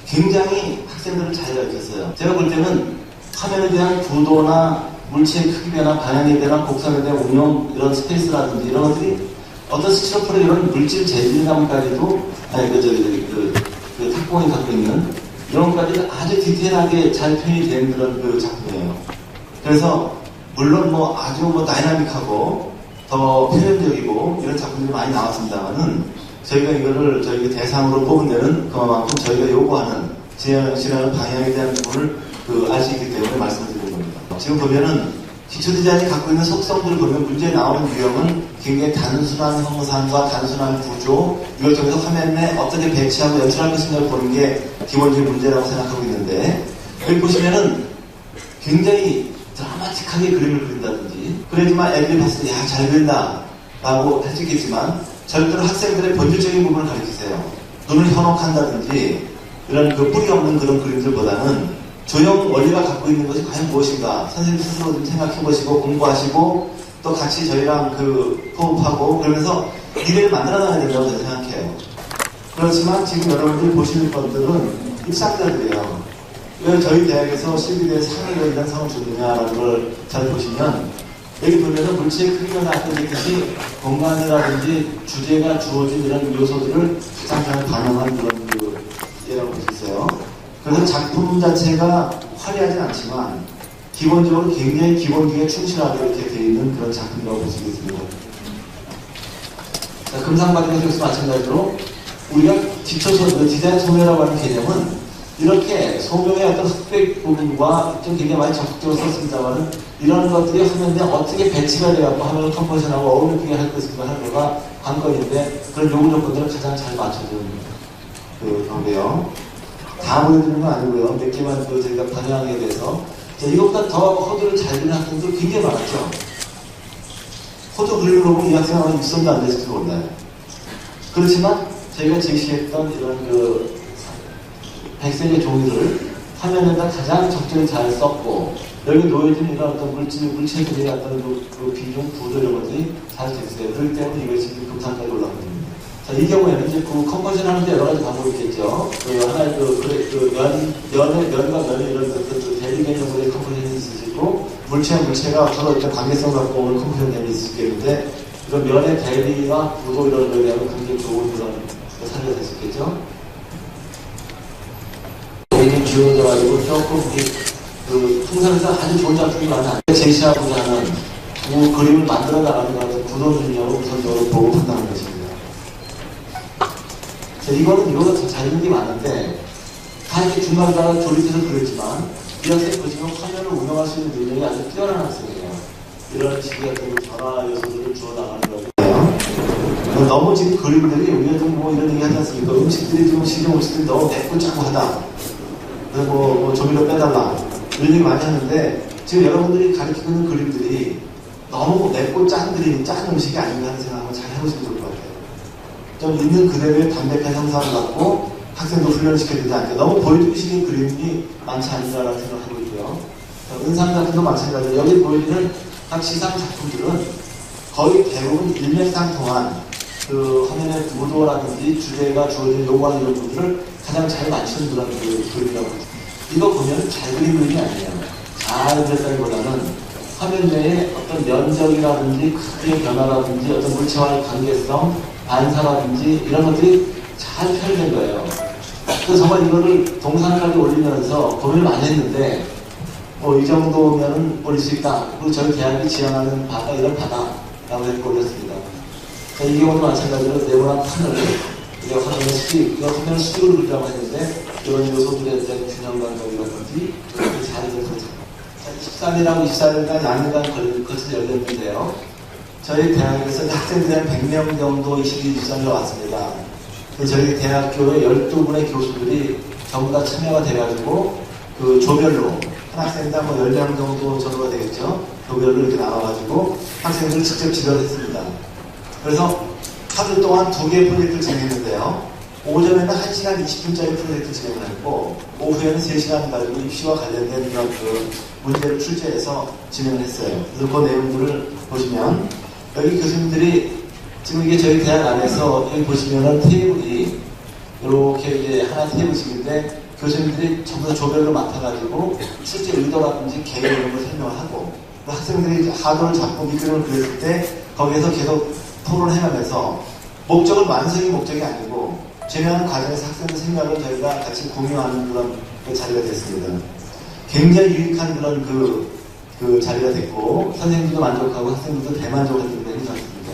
굉장히 학생들을 잘 가르쳤어요. 제가 볼 때는 화면에 대한 구도나 물체의 크기 변화, 방향에 대한 곡선에 대한 운용, 이런 스페이스라든지 이런 것들이 어떤 스티로폼의 이런 물질 재질감까지도, 그 탁봉이 갖고 있는 이런 것까지 아주 디테일하게 잘 표현이 된 그런 그 작품이에요. 그래서 물론 뭐 아주 뭐 다이나믹하고 더 표현적이고 이런 작품들이 많이 나왔습니다만은 저희가 이거를 저희가 대상으로 뽑은 데는 그만큼 저희가 요구하는 진행하는 방향에 대한 부분을 알 수 있기 때문에 말씀을 드리는 겁니다. 지금 보면은 기초 디자인이 갖고 있는 속성들을 보면 문제에 나오는 유형은 굉장히 단순한 형상과 단순한 구조, 이걸 통해서 화면에 어떻게 배치하고 연출할 것인가를 보는 게 기본적인 문제라고 생각하고 있는데, 여기 보시면은 굉장히 드라마틱하게 그림을 그린다든지, 그래야지만 애들이 봤을 때 야, 잘 그린다 라고 할 수 있겠지만 절대로 학생들의 본질적인 부분을 가르치세요. 눈을 현혹한다든지 이런 그 뿌리 없는 그런 그림들보다는 조형 원리가 갖고 있는 것이 과연 무엇인가 선생님 스스로 좀 생각해보시고 공부하시고 또 같이 저희랑 그 호흡하고 그러면서 미래를 만들어 나가야 된다고 저는 생각해요. 그렇지만 지금 여러분들이 보시는 것들은 입상자들이에요. 왜 저희 대학에서 실기대에 상을 이런 상을 주느냐라는 걸 잘 보시면 여기 보면은 물체의 크기가 나타내듯이 공간이라든지 주제가 주어진 이런 요소들을 가장 잘 반영한 그런 그 예라고 볼 수 있어요. 그래서 작품 자체가 화려하진 않지만 기본적으로 굉장히 기본기에 충실하게 이렇게 되어 있는 그런 작품이라고 볼 수 있습니다. 자, 금상박이는 역시 마찬가지로 우리가 디자인 소묘라고 하는 개념은 이렇게 소묘의 어떤 흑백 부분과 좀 굉장히 많이 적극적으로 썼습니다만은 이런 것들이 화면에 어떻게 배치가 되어갖고 화면을 컴포지션하고 어울리게 할 것인가 하는 거가 관건인데 그런 요구 조건들을 가장 잘 맞춰주는 그 경우예요. 다 보여드리는 건 아니고요. 몇 개만 저희가 방향에 대해서. 자, 이것보다 더 코드를 잘 그리는 학생도 굉장히 많았죠. 코드 그림을 보면 이 학생은 아마 입선도 안 됐을지 몰라요. 그렇지만 저희가 제시했던 이런 그 백색의 종이를 화면에다 가장 적절히 잘 썼고 여기 놓여진 이런 어떤 물체들이 어떤 그 비중, 구도 이런 것들이 잘 됐어요. 그렇기 때문에 이것이 금상까지 올라갑니다. 자, 이 경우에는 이제 그 컴포지션 하는데 여러 가지 방법이 있겠죠. 하나의 면과 면의 이런 대리 개념의 컴포지션이 있으시고, 물체와 물체가 서로 일단 관계성 갖고 오는 컴포지션 개념이 있을 수 있겠는데, 이런 면의 대리와 구도 이런 거에 대한 굉장히 좋은 그런 사례가 될 수 있겠죠. 굉장히 지워져가지고 조금 그 통상에서 아주 좋은 작품이 많아. 제시하고자 하는 그 그림을 만들어 나가는 것을 구도 능력으로 우선적으로 보고 판단하는 것입니다. 이거는 잘 있는 게 많은데, 다 이렇게 중간중간 조립해서 그렸지만, 이 학생 보시면 화면을 운영할 수 있는 능력이 아주 뛰어난 학생이에요. 이런 식의 변화 요소들을 주어 나가는 거예요. 너무 지금 그림들이, 우리가 좀 뭐 이런 얘기 하지 않습니까? 음식들이 지금 식용 음식들이 너무 맵고 짜고 하다. 그래서 뭐 조미료 빼달라. 이런 얘기 많이 하는데, 지금 여러분들이 가르치고 있는 그림들이 너무 맵고 짠 음식이 아닌가 하는 생각을 잘 해보시면 좋을 것 같아요. 좀 있는 그대로의 담백한 형상을 갖고 학생도 훈련시켜야 되지 않게 너무 보여주기식의 그림이 많지 않는다라는 생각을 하고 있고요. 은상 작품도 마찬가지로 여기 보여지는 각 시상 작품들은 거의 대부분 일맥상통한 그 화면의 구도라든지 주제가 주어진 요구하는 이런 부분들을 가장 잘 맞추는 그런 그 그림이라고 합니다. 이거 보면 잘 그린 그림이 아니에요. 잘 그렸다기보다는 화면 내에 어떤 면적이라든지 크기의 변화라든지 어떤 물체와의 관계성, 반사라든지 이런 것들이 잘 표현된 거예요. 그래서 정말 이거를 동상까지 올리면서 고민을 많이 했는데 이 정도면은 올릴 수 있다. 그리고 저희 대학이 지향하는 바가 이런 바다라고 해서 올렸습니다. 이 경우도 마찬가지로 네모난 판을 화면을 수직으로 그리라고 했는데 이런 요소들에 대한 균형 감각이라든지 잘 그려서 13일하고 24일간 양일간 거쳐서 열렸는데요. 저희 대학에서 학생들이 한 100명 정도 22주장에 왔습니다. 저희 대학교에 12분의 교수들이 전부 다 참여가 돼가지고 그 조별로 한 학생당 뭐 10명 정도 정도가 되겠죠. 조별로 이렇게 나와가지고 학생들을 직접 지도를 했습니다. 그래서 하루 동안 2개의 프로젝트를 진행했는데요. 오전에는 1시간 20분짜리 프로젝트 진행을 했고 오후에는 3시간 가지고 입시와 관련된 그런 그 문제를 출제해서 진행을 했어요. 그래서 그 내용들을 보시면 여기 교수님들이 지금 이게 저희 대학 안에서 여기 보시면은 테이블이 이렇게 이제 하나 테이블씩인데 교수님들이 전부 다 조별로 맡아가지고 실제 의도라든지 계획 이런 걸 설명을 하고 학생들이 하도를 잡고 미끄럼을 그렸을 때 거기에서 계속 토론해가면서 목적은 완성이 목적이 아니고 진행하는 과정에서 학생들 생각을 저희가 같이 공유하는 그런 자리가 됐습니다. 굉장히 유익한 그런 그 자리가 됐고 선생님들도 만족하고 학생들도 대만족했던 그런 행사였습니다.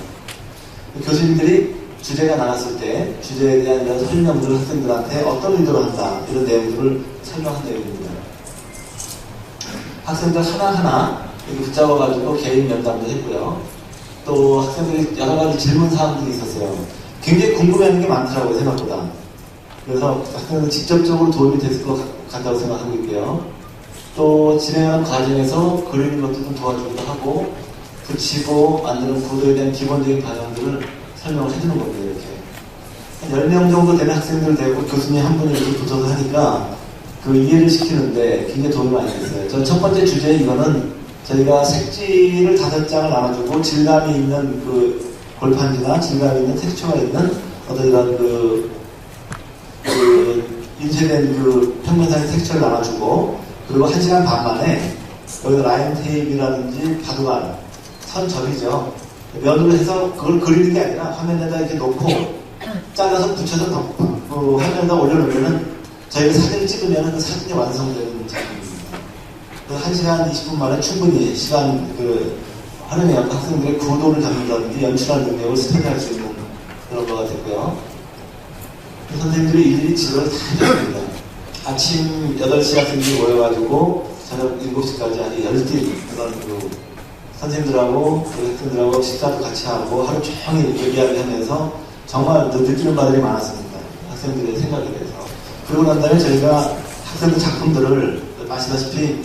교수님들이 주제가 나왔을 때 주제에 대한 이런 설명들을 학생들한테 어떤 의도로 한다 이런 내용들을 설명한 내용입니다. 학생들 하나하나 이렇게 붙잡아가지고 개인 면담도 했고요. 또 학생들이 여러 가지 질문 사항들이 있었어요. 굉장히 궁금해하는 게 많더라고요, 생각보다. 그래서 학생들 직접적으로 도움이 됐을 것 같다고 생각하고 있고요. 또 진행하는 과정에서 그리는 것도 좀 도와주기도 하고 붙이고 만드는 구도에 대한 기본적인 방향들을 설명을 해주는 겁니다. 이렇게 10명 정도 되는 학생들 되고 교수님 한 분이 이렇게 붙어서 하니까 그 이해를 시키는데 굉장히 도움이 많이 됐어요. 저 첫 번째 주제 이거는 저희가 색지를 5장을 나눠주고 질감이 있는 그 골판지나 질감이 있는 텍스처가 있는 어떤 이런 인쇄된 그 평면상의 텍스처를 나눠주고 그리고 1시간 반 만에 여기다 라인 테이프라든지 바둑알, 선접이죠. 면으로 해서 그걸 그리는 게 아니라 화면에다 이렇게 놓고 잘라서 붙여서 그 화면에다 올려놓으면은 저희가 사진을 찍으면 그 사진이 완성되는 작품입니다. 그 1시간 20분 만에 충분히 시간 활용해서 학생들의 구도를 잡는다든지 연출하는 능력을 스터디할 수 있는 그런 거가 됐고요. 선생님들이 일일이 지도를 다 해줬습니다. 아침 8시 학생들이 모여가지고 저녁 7시까지 한 10팀 그런 선생님들하고 학생들하고 식사도 같이 하고 하루 종일 이야기하면서 정말 느끼는 바들이 많았습니다. 학생들의 생각에 대해서. 그러고 난 다음에 저희가 학생들 작품들을 아시다시피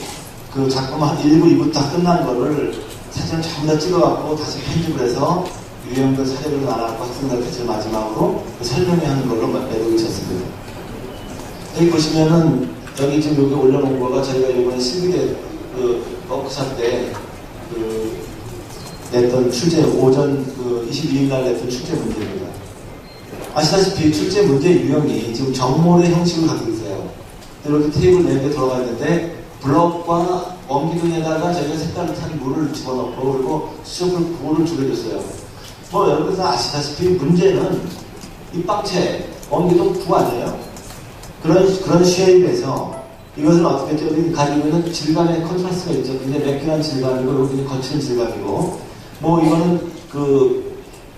그 작품 한 1부, 2부 다 끝난 거를 사진을 전부 다 찍어갖고 다시 편집을 해서 유형별 사례를 나눠갖고 학생들한테 제일 마지막으로 설명하는 걸로 매듭을 쳤습니다. 여기 보시면은 여기 지금 여기 올려놓은 거가 저희가 이번에 실기대 워크샵 때 냈던 출제 오전 22일 날 냈던 출제 문제입니다. 아시다시피 출제 문제 유형이 지금 정몰의 형식을 갖고 있어요. 이렇게 테이블 내에 들어가 있는데 블럭과 원기둥에다가 저희가 색깔을 탄 물을 집어넣고 그리고 수족을 부호를 줄여줬어요. 뭐 여러분들 아시다시피 문제는 이 빵체 원기둥 부 아니에요? 그런 쉐입에서 이것을 어떻게 했죠? 우리 가지고 있는 질감의 컨트라스트가 있죠. 굉장히 매끈한 질감이고 여기는 거친 질감이고 뭐 이거는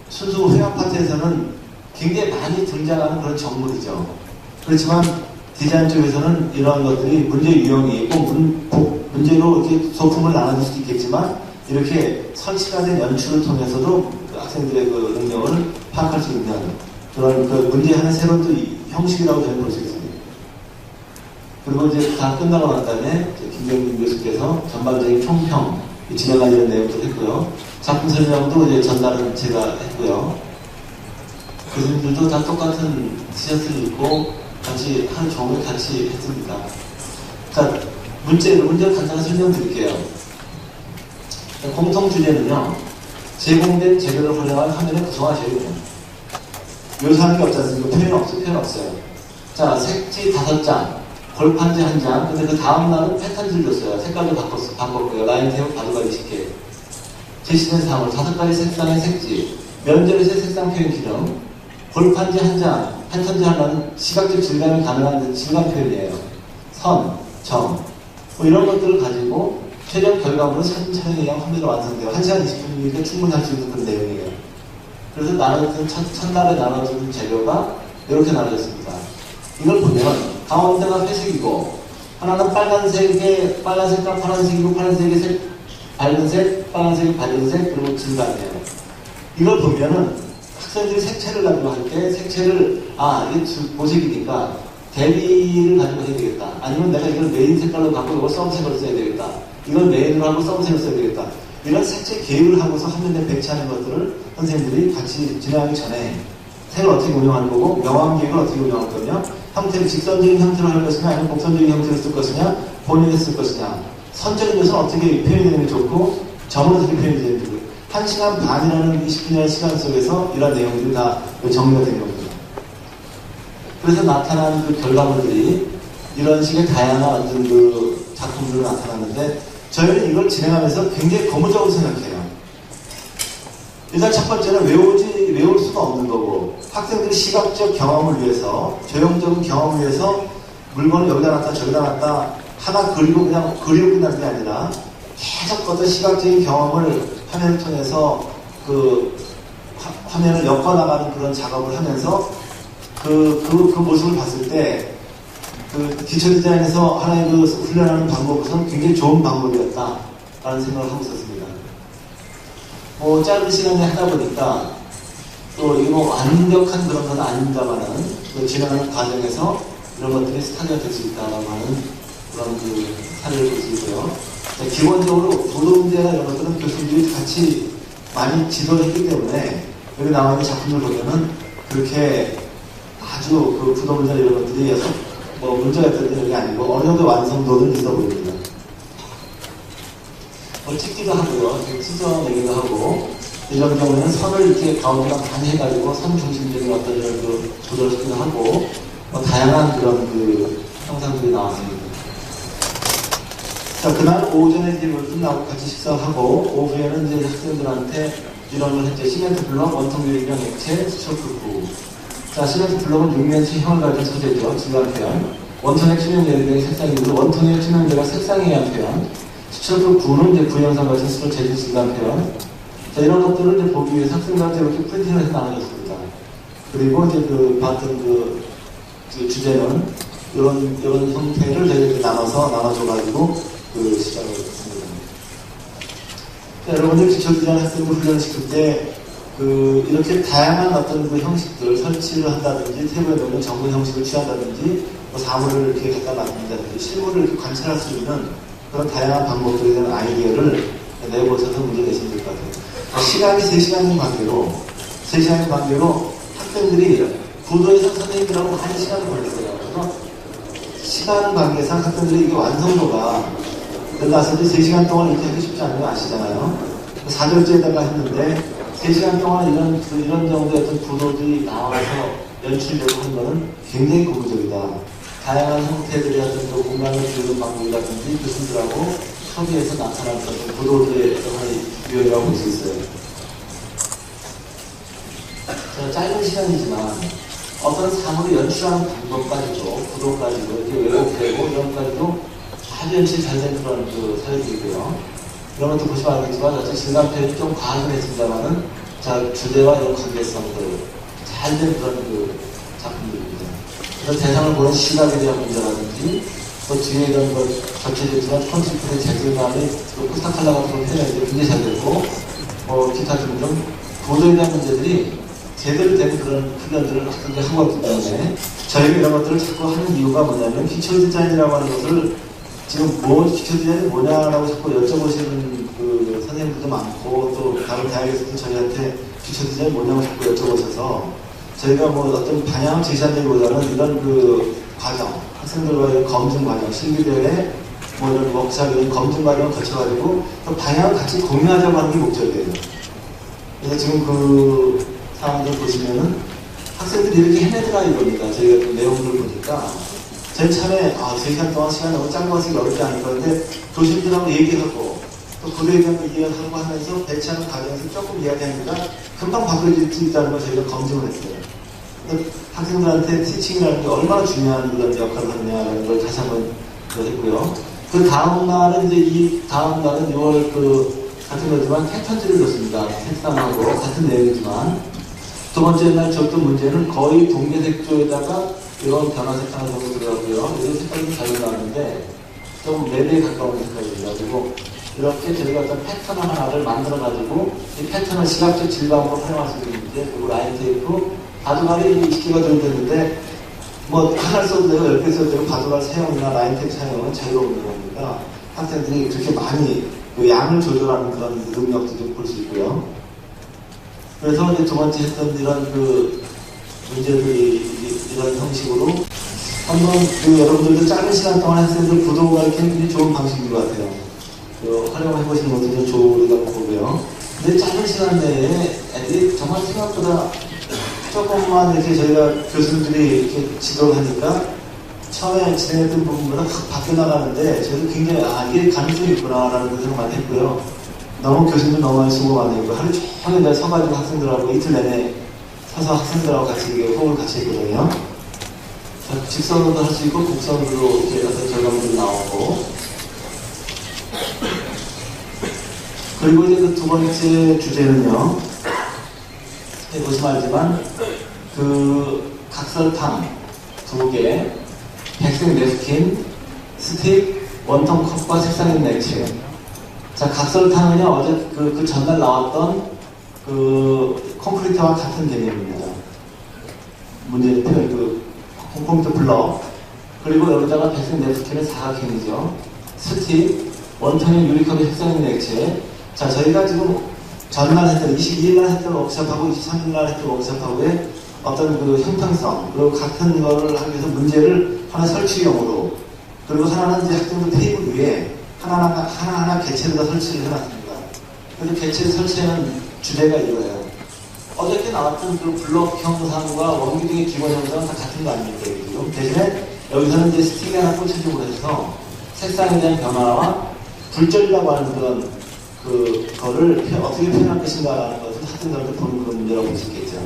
순수 회화 파트에서는 굉장히 많이 등장하는 그런 정물이죠. 그렇지만 디자인 쪽에서는 이러한 것들이 문제 유형이 꼭 문제로 이렇게 소품을 나눠줄 수도 있겠지만 이렇게 설치가 된 연출을 통해서도 학생들의 그 능력을 파악할 수 있는 그런 문제 하나의 새로운 또 형식이라고 저는 볼 수 있습니다. 그리고 이제 다 끝나고 난 다음에 김경민 교수께서 전반적인 총평 진행하려는 내용도 했고요. 작품 설명도 이제 전달은 제가 했고요. 교수님들도 다 똑같은 티셔츠를 입고 같이 하루 종일 같이 했습니다. 자, 문제를 간단히 설명드릴게요. 공통 주제는요, 제공된 재료를 활용한 화면을 구성하셔야 묘사하는 게 없지 않습니까? 표현 없어요. 자, 색지 5장, 골판지 1장, 근데 그 다음날은 패턴지를 줬어요. 색깔도 바꿨고요. 라인 테이프 바둑알 20개. 제시된 사물, 5가지 색상의 색지, 면접에서의 색상 표현 기능, 골판지 1장, 패턴지 하나는 시각적 질감이 가능한 질감 표현이에요. 선, 점, 뭐 이런 것들을 가지고 최종 결과물은 사진 촬영에 의한 화면으로 완성돼요. 1시간 20분이니까 충분히 할 수 있는 그런 내용이에요. 그래서 첫날에 나눠준 재료가 이렇게 나눠졌습니다. 이걸 보면 가운데가 회색이고 하나는 빨간색과 파란색이고 파란색이 밝은색, 빨간색이 밝은색, 그리고 질감이에요. 이걸 보면은 학생들이 색채를 가지고 할 때 색채를 이게 보색이니까 대비를 가지고 해야 되겠다. 아니면 내가 이걸 메인 색깔로 갖고 이걸 썸색으로 써야 되겠다. 이걸 메인으로 하고 썸색으로 써야 되겠다. 이런 색채 계획을 하고서 화면에 배치하는 것들을 선생님들이 같이 진행하기 전에 색을 어떻게 운영하는 거고 명암기획을 어떻게 운영할 거냐, 형태를 직선적인 형태로 할 것이냐 아니면 곡선적인 형태로 쓸 것이냐, 본인이 쓸 것이냐, 선적인 것은 어떻게 표현되는 게 좋고 점은 어떻게 표현이 되는 게 1시간 반이라는 20분의 시간 속에서 이런 내용들이 다 정리가 된 겁니다. 그래서 나타난 그 결과물들이 이런 식의 다양한 어떤 그 작품들이 나타났는데 저희는 이걸 진행하면서 굉장히 고무적으로 생각해요. 일단 첫 번째는 외울 수가 없는 거고 학생들이 시각적 경험을 위해서 조형적인 경험을 위해서 물건을 여기다 놨다 저기다 놨다 하나 그리고 그냥 그리고 끝나는 게 아니라 계속 어떤 시각적인 경험을 화면을 통해서 그 화면을 엮어나가는 그런 작업을 하면서 그 모습을 봤을 때 그 기초 디자인에서 하나의 그 훈련하는 방법으로서는 굉장히 좋은 방법이었다라는 생각을 하고 있었습니다. 뭐 짧은 시간에 하다 보니까 또 이거 뭐 완벽한 그런 건 아닙니다만은 그 진행하는 과정에서 이런 것들이 스타트가 될 수 있다라고 하는 그런 그 사례를 볼 수 있고요. 기본적으로 도도 문제나 이런 것들은 교수님들이 같이 많이 지도를 했기 때문에 여기 나와 있는 작품을 보면은 그렇게 아주 그 구도 문제나 이런 것들이 뭐 문제가 있다는 게 아니고 어느 정도 완성도는 있어 보입니다. 뭐 찍기도 하고요. 찢어내기도 하고 이런 경우에는 선을 이렇게 가운데가 많이 해가지고 선 중심적인 어떤 이런 그 조절시키기도 하고 뭐 다양한 그런 그 형상들이 나왔습니다. 자, 그날 오전에 이제 끝나고 같이 식사하고 오후에는 이제 학생들한테 이런 걸 했죠. 시멘트 블록, 원통 유리병 액체, 스트로크 구. 자, 시멘트 블록은 6면체 형을 가진 소재죠. 질감 표현. 원통의 투명 유리병이 색상이고 원통의 투명 유리가 색상에 의한 표현. 스트로크 구는 이제 구형상 같은 스트로크 재질 질감 표현. 자, 이런 것들을 이제 보기 위해서 학생들한테 이렇게 프린팅을 해서 나눠줬습니다. 그리고 이제 봤던 그 주제는 이런 형태를 저희들이 나눠줘가지고 시작을 했습니다. 여러분들 기초 디자인 학생들 훈련시킬 때 이렇게 다양한 어떤 그 형식들 설치를 한다든지 테이블에 놓는 정문 형식을 취한다든지 뭐 사물을 이렇게 갖다 놔둔다든지 실물을 이렇게 관찰할 수 있는 그런 다양한 방법들에 대한 아이디어를 내보셔서 문제 내시면 될 것 같아요. 시간이 3시간인 관계로 학생들이 구도에서 선생님들하고 1시간을 걸렸어요. 그래서 시간 관계상 학생들이 이게 완성도가 나서 이제 3시간 동안 이렇게 하기 쉽지 않은 거 아시잖아요. 4절째에다가 했는데 3시간 동안 이런 정도의 어떤 구도들이 나와서 연출되고 하는 거는 굉장히 고무적이다. 다양한 형태들의 어떤 그 공간을 비우는 방법이라든지 교수들하고 협의해서 나타난 어떤 구도들의 하나의 유형이라고 볼 수 있어요. 짧은 시간이지만 어떤 사물을 연출하는 방법까지도 구도까지도 이렇게 왜곡되고 이런 것까지도 아주 연출이 잘 된 그런 그 사례들이고요. 이런 것도 보시면 알겠지만 어차피 질감 표현이 좀 과학을 했습니다만은 주제와 이런 관계성들 잘 된 그런 그 작품들입니다. 그래서 대상을 보는 시각에 대한 문제라든지 또 뒤에 이런 걸 겹쳐졌지만 컨셉의 재질감이 또 포스타칼라 같은 걸 표현하는데 굉장히 잘 됐고 기타 등등 구도에 대한 문제들이 제대로 된 그런 훈련들을 학생들이 하고 있기 때문에 저희가 이런 것들을 자꾸 하는 이유가 뭐냐면 기초 디자인이라고 하는 것을 지금 기초 디자인이 뭐냐라고 자꾸 여쭤보시는 그 선생님들도 많고 또 다른 대학에서도 저희한테 기초 디자인이 뭐냐고 자꾸 여쭤보셔서 저희가 뭐 어떤 방향을 제시한다기보다는 이런 그 과정, 학생들과의 검증 과정, 실기대회 뭐 이런 워크샵 이런 검증 과정을 거쳐가지고 또 방향을 같이 공유하자고 하는 게 목적이에요. 그래서 지금 그 상황을 보시면은 학생들이 이렇게 해내더라 이겁니다. 저희가 그 내용들을 보니까 제일 처음에 3시간 동안 시간이 너무 짠 것이 어렵지 않을 건데 교수님들하고 얘기하고 또 그에 대한 이야기하고 하면서 배치하는 과정에서 조금 이야기하니까 금방 바뀌어질 수 있다는 걸 저희가 검증을 했어요. 학생들한테 티칭이라는 게 얼마나 중요한 그런 역할을 하느냐라는 걸 다시 한번 했고요. 그 다음 날은 이 다음 날은 6월 같은 거지만 패턴지를 줬습니다. 색상하고 같은 내용이지만 두 번째 날 줬던 문제는 거의 동계색조에다가 이런 변화색상을 정도 들어가고요. 이런 색깔이 좀 잘 나왔는데 좀 랩에 가까운 색깔입니다. 그리고 이렇게 저희가 어떤 패턴 하나를 만들어가지고 이 패턴을 시각적 질감으로 활용할 수 있는 문제, 그리고 라인 테이프, 바둑알이 20개가 들어있는데 뭐 하나를 써도 되고 10개 써도 되고 바둑알 사용이나 라인 테이프 사용은 자유로운 겁니다. 학생들이 그렇게 많이 양을 조절하는 그런 능력도 좀 볼 수 있고요. 그래서 이제 두 번째 했던 이런 문제들이 이런 형식으로 한번 여러분들도 짧은 시간 동안 학생들 구도가 굉장히 좋은 방식인 것 같아요. 활용해 보시는 것도 좀 좋으리라고 보고요. 근데 짧은 시간 내에 애들이 정말 생각보다 조금만 이렇게 저희가 교수님들이 이렇게 지도를 하니까 처음에 진행했던 부분보다 확 바뀌어 나가는데 저도 굉장히 이게 가능성이 있구나라는 생각 많이 했고요. 너무 교수님도 너무 많이 수고 많이 했고 하루 종일 내가 서가지고 학생들하고 이틀 내내 서서 학생들하고 같이 이게 호흡을 같이 했거든요. 직선으로도 할 수 있고 곡선으로 이렇게 어떤 결과물이 나오고 그리고 이제 그 두 번째 주제는요. 보시면 알지만 그 각설탕 2개 백색 냅킨, 스틱, 원통 컵과 색상인 액체. 자, 각설탕은요, 어제 그 전날 나왔던 그 콘크리트와 같은 개념입니다. 문제는 그 콘크리트 블럭. 그리고 여기다가 백색 냅킨은 사각형이죠. 스틱, 원통의 유리컵의 색상인 액체. 자, 저희가 지금 전날 했던 22일날 했던 워크숍하고 23일날 했던 워크숍하고의 어떤 그 형평성, 그리고 같은 거를 하기 위해서 문제를 하나 설치용으로, 그리고 하나는 이제 학생들 테이블 위에 하나하나 개체를 다 설치를 해놨습니다. 그래서 개체를 설치하는 주제가 이거예요. 어저께 나왔던 그 블록 형상과 원기 등의 기본 형상은 다 같은 거 아닙니까? 지금 대신에 여기서는 이제 스틱이 하나 꽂혀주고 해서 색상에 대한 변화와 불절이라고 하는 그런 그거를 어떻게 표현할 것인가라는 것을 학생들한테 보는 그런 문제라고 볼 수 있겠죠.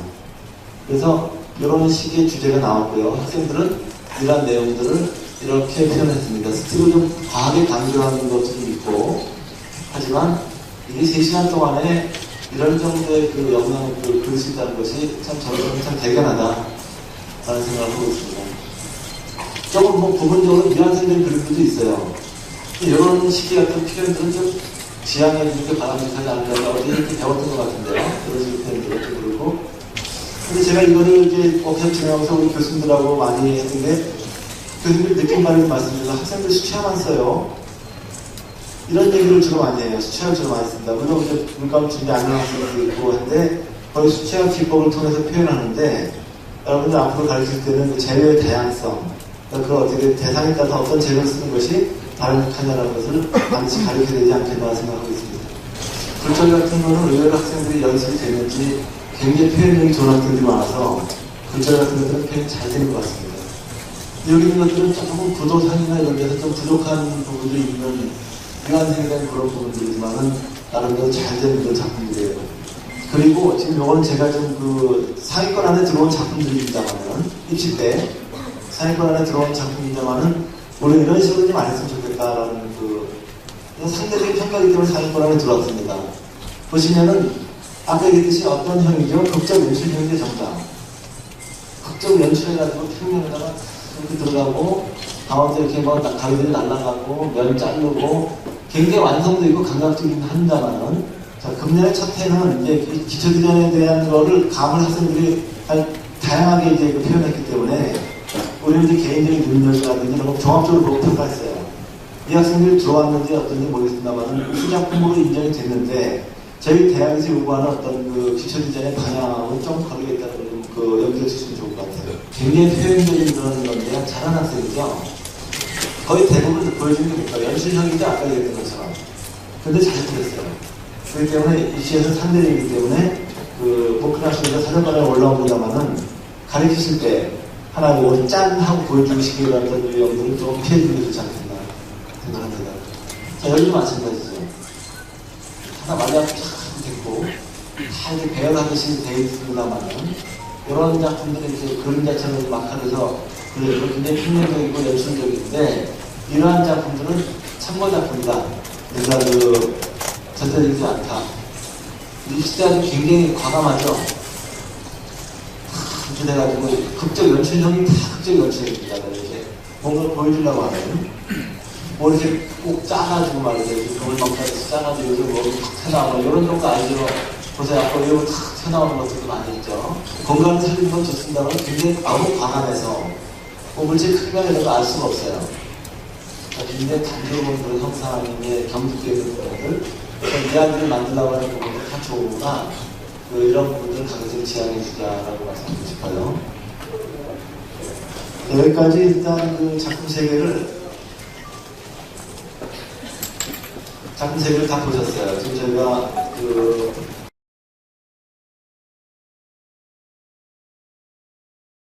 그래서 이런 식의 주제가 나왔고요. 학생들은 이러한 내용들을 이렇게 표현했습니다. 스틱을 좀 과하게 강조하는 것도 있고, 하지만 이게 3시간 동안에 이런 정도의 그 영향을 그릴 수 있다는 것이 저는 참 대견하다라는 생각을 하고 있습니다. 조금 부분적으로 미완성된 그림들도 있어요. 이런 식의 어떤 표현들은 좀 지향해 주는 게 바람직하지 않을까, 어디 이렇게 배웠던 것 같은데요. 그런 식의 표현들도 그렇고. 근데 제가 이거를 이제 워크숍 진행하면서 우리 교수님들하고 많이 했는데, 교수님들 느낀 바를 말씀드려서 학생들 수채화만 써요. 이런 얘기를 주로 많이 해요. 수채화를 주로 많이 씁니다. 물론 이제 물감 준비 안 하는 학생들도 있고 한데, 거의 수채화 기법을 통해서 표현하는데, 여러분들 앞으로 가르칠 때는 그 재료의 다양성, 그러니까 그 어떻게 대상에 따라서 어떤 재료를 쓰는 것이 바람직하냐는 것을 반드시 가르쳐야 되지 않겠나 생각하고 있습니다. 불철 같은 거는 의외로 학생들이 연습이 되는지 굉장히 표현력이 좋은 학생들이 많아서 글자 같은 것들은 표현이 잘 되는 것 같습니다. 여기 있는 것들은 조금 구도상이나 이런 데서 좀 부족한 부분들이 있는 유한생에 대한 그런 부분들이지만은 나름대로 잘 되는 그런 작품들이에요. 그리고 지금 요거는 제가 좀 그 상위권 안에 들어온 작품들입니다만은 입시 때 상위권 안에 들어온 작품입니다만은 우리 이런 식으로 좀 안 했으면 좋겠다라는 그 상대적인 평가이기 때문에 상위권 안에 들어왔습니다. 보시면은 아까 얘기했듯이 어떤 형이죠? 극적 연출형인데 정답. 극적 연출해가지고 평면에다가 이렇게 들어가고 가운데 이렇게 뭐 가위들이 날아가고 면 자르고 굉장히 완성도 있고 감각적이긴 한다만은 자, 금년의 첫 해는 이제 기초디자인에 대한 거를 감을 학생들이 다양하게 이제 표현했기 때문에 우리는 이제 개인적인 능력이라든지 이런 거 종합적으로 보고 평가했어요. 이 학생들이 들어왔는지 어떤지 모르겠습니다만 수작품으로 인정이 됐는데 저희 대학에서 요구하는 어떤 그 기초디자인의 방향하고는 좀 거리겠다는 그 염두에 주시면 좋을 것 같아요. 굉장히 표현적인 그런 건데 잘하는 학생이죠. 거의 대부분 보여주는 게 뭘까요? 연출형인데 아까 얘기했던 것처럼. 근데 잘 그렸어요. 그렇기 때문에 입시에서 상대이기 때문에 그 보크나시에서 사전반에 올라옵니다만은 가르치실 때 하나 이거 짠 하고 보여주고 싶은 어떤 유형들을 좀 피해주는 게 좋지 않겠나 생각합니다. 자, 여기도 마찬가지죠. 하나 말려 쫙 됐고 다 이렇게 배열하듯이 되어 있습니다만은 이런 작품들이 이제 그림자처럼 막 하면서 그리고 굉장히 평면적이고 연출적인데 이러한 작품들은 참고 작품이다. 그래서 그 전달되지 않다. 입시자도 굉장히 과감하죠. 이렇게 돼가지고 극적 연출형이 다 극적 연출입니다. 이렇게 뭔가 보여주려고 하면 뭐 이렇게 꼭 짜가지고 말이죠. 돈을 막다해서 짜가지고 요즘 뭐탁 튀어나오고 이런 정도 아니죠. 보세요. 아까 이거 탁 튀어나오는 것들도 많이 있죠. 건강을 살리는 건 좋습니다만 굉장히 너무 과감해서 뭐 물질 크기가 이런 거 알 수가 없어요. 굉장히 단조로운 그런 형상의 경직되어 있는 부분들 이야기를 만들려고 하는 부분들 다 좋으나 이런 부분들을 가급적 지향해 주자라고 말씀드리고 싶어요. 여기까지 일단 그 작품 세 개를 다 보셨어요. 지금 저희가 그